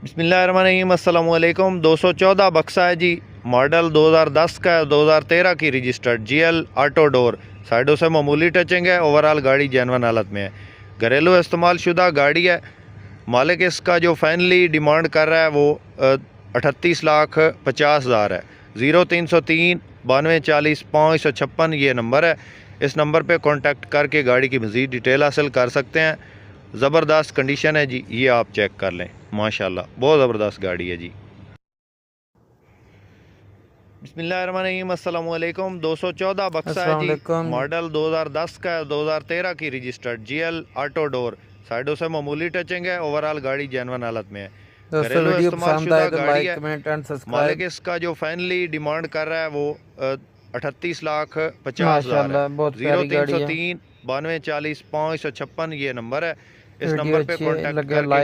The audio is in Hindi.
बिस्मिल्लाहिर्रहमानिर्रहीम अस्सलाम वालेकुम। 214 बक्सा है जी। मॉडल 2010 का है, 2013 की रजिस्टर्ड GL ऑटो डोर। साइडों से मामूली टचिंग है। ओवरऑल गाड़ी जेनवन हालत में है। घरेलू इस्तेमाल शुदा गाड़ी है। मालिक इसका जो फाइनली डिमांड कर रहा है वो 38,50,000 है। 0303 9240 556 ये नंबर है। इस नंबर पे कांटेक्ट करके गाड़ी की मज़ीद डिटेल हासिल कर सकते हैं। ज़बरदस्त कंडीशन है जी, ये आप चेक कर लें। माशाल्लाह बहुत ज़बरदस्त गाड़ी है जी। बिस्मिल्लाहिर्रहमानिर्रहीम अस्सलाम वालेकुम। 214 बक्सा है अस्सलाम जी। वालेकुम। मॉडल 2010 का है, 2013 की रजिस्टर्ड GL ऑटो डोर। साइडों से मामूली टचिंग है। ओवरऑल गाड़ी जेनवन हालत में है। दोस्तों घरेलू वीडियो इस्तेमाल पसंद आए शुदा तो गाड़ी लाइक है। कमेंट एंड मालिक सब्सक्राइब। इसका जो फाइनली डिमांड कर रहा है वो 38,50,000 है। माशाल्लाह बहुत ज़ीरो प्यारी तीन गाड़ी सौ है। तीन 9240 556 ये नंबर है। इस वीडियो नंबर पे अच्छी कांटेक्ट लगे करके लाइक